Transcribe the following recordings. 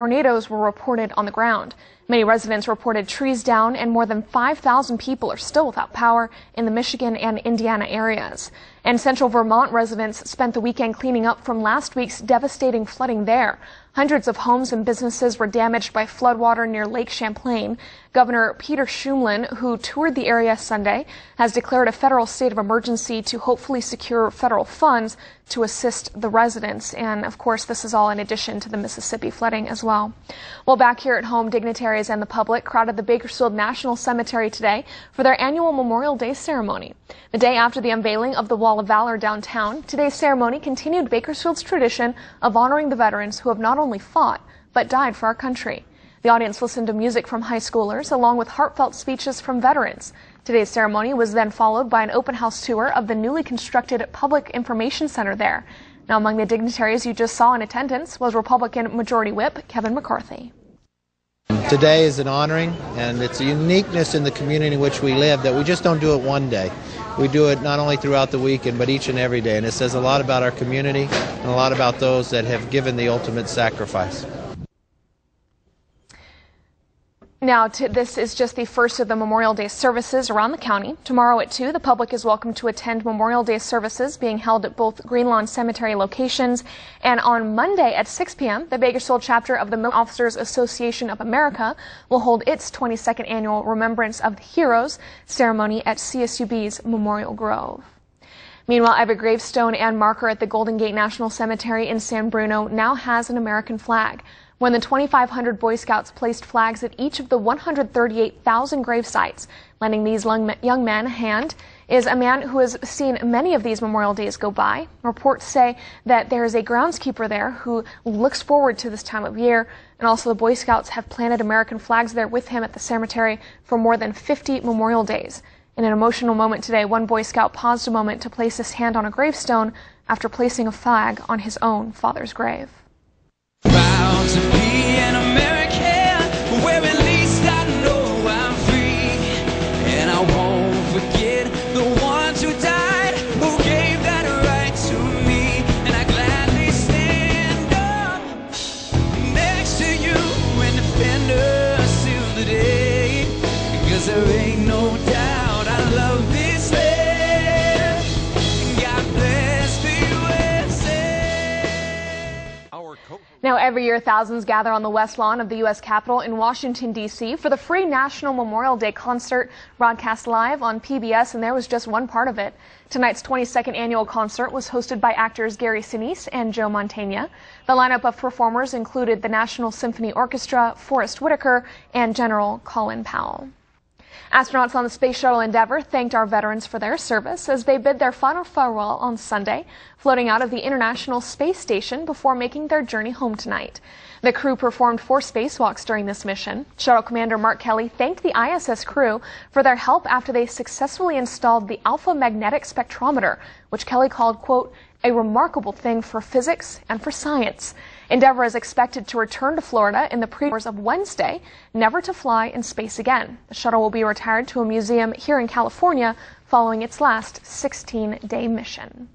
Tornadoes were reported on the ground. Many residents reported trees down, and more than 5,000 people are still without power in the Michigan and Indiana areas. And central Vermont residents spent the weekend cleaning up from last week's devastating flooding there. Hundreds of homes and businesses were damaged by floodwater near Lake Champlain. Governor Peter Shumlin, who toured the area Sunday, has declared a federal state of emergency to hopefully secure federal funds to assist the residents. And, of course, this is all in addition to the Mississippi flooding as well. Well, back here at home, dignitaries and the public crowded the Bakersfield National Cemetery today for their annual Memorial Day ceremony. The day after the unveiling of the Wall of Valor downtown, today's ceremony continued Bakersfield's tradition of honoring the veterans who have not only fought, but died for our country. The audience listened to music from high schoolers along with heartfelt speeches from veterans. Today's ceremony was then followed by an open house tour of the newly constructed Public Information Center there. Now, among the dignitaries you just saw in attendance was Republican Majority Whip Kevin McCarthy. Today is an honoring, and it's a uniqueness in the community in which we live that we just don't do it one day. We do it not only throughout the weekend, but each and every day. And it says a lot about our community and a lot about those that have given the ultimate sacrifice. Now, this is just the first of the Memorial Day services around the county. Tomorrow at 2, the public is welcome to attend Memorial Day services being held at both Green Lawn Cemetery locations. And on Monday at 6 p.m., the Bakersfield chapter of the Military Officers Association of America will hold its 22nd annual Remembrance of the Heroes ceremony at CSUB's Memorial Grove. Meanwhile, every gravestone and marker at the Golden Gate National Cemetery in San Bruno now has an American flag. When the 2,500 Boy Scouts placed flags at each of the 138,000 grave sites, lending these young men a hand is a man who has seen many of these Memorial Days go by. Reports say that there is a groundskeeper there who looks forward to this time of year, and also the Boy Scouts have planted American flags there with him at the cemetery for more than 50 Memorial Days. In an emotional moment today, one Boy Scout paused a moment to place his hand on a gravestone after placing a flag on his own father's grave. Proud to be an American, where at least I know I'm free, and I won't forget the ones who died, who gave that right to me, and I gladly stand up next to you and defend us till the day, because there ain't no doubt I love this land. God bless the USA. Now, every year, thousands gather on the west lawn of the U.S. Capitol in Washington, D.C. for the free National Memorial Day concert broadcast live on PBS, and there was just one part of it. Tonight's 22nd annual concert was hosted by actors Gary Sinise and Joe Mantegna. The lineup of performers included the National Symphony Orchestra, Forrest Whitaker, and General Colin Powell. Astronauts on the Space Shuttle Endeavour thanked our veterans for their service as they bid their final farewell on Sunday, floating out of the International Space Station before making their journey home tonight. The crew performed 4 spacewalks during this mission. Shuttle Commander Mark Kelly thanked the ISS crew for their help after they successfully installed the Alpha Magnetic Spectrometer, which Kelly called, quote, a remarkable thing for physics and for science. Endeavour is expected to return to Florida in the pre-hours of Wednesday, never to fly in space again. The shuttle will be retired to a museum here in California following its last 16-day mission.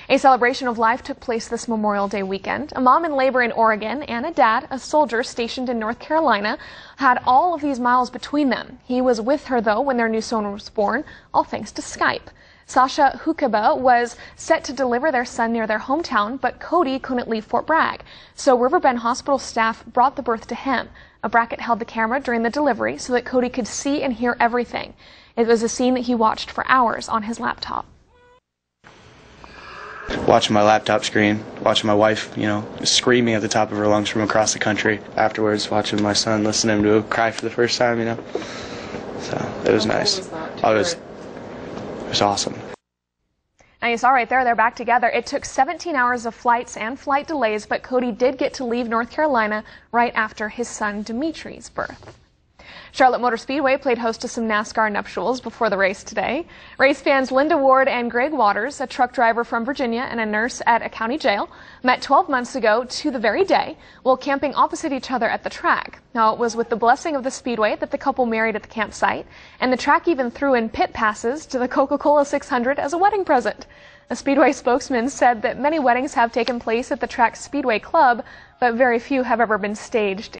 A celebration of life took place this Memorial Day weekend. A mom in labor in Oregon and a dad, a soldier stationed in North Carolina, had all of these miles between them. He was with her, though, when their new son was born, all thanks to Skype. Sasha Hukaba was set to deliver their son near their hometown, but Cody couldn't leave Fort Bragg. So Riverbend Hospital staff brought the birth to him. A bracket held the camera during the delivery so that Cody could see and hear everything. It was a scene that he watched for hours on his laptop. Watching my laptop screen, watching my wife, screaming at the top of her lungs from across the country. Afterwards, watching my son, listening to him cry for the first time, So it was nice. It was awesome. Now you saw right there, they're back together. It took 17 hours of flights and flight delays, but Cody did get to leave North Carolina right after his son Dimitri's birth. Charlotte Motor Speedway played host to some NASCAR nuptials before the race today. Race fans Linda Ward and Greg Waters, a truck driver from Virginia and a nurse at a county jail, met 12 months ago to the very day while camping opposite each other at the track. Now, it was with the blessing of the Speedway that the couple married at the campsite, and the track even threw in pit passes to the Coca-Cola 600 as a wedding present. A Speedway spokesman said that many weddings have taken place at the track's Speedway Club, but very few have ever been staged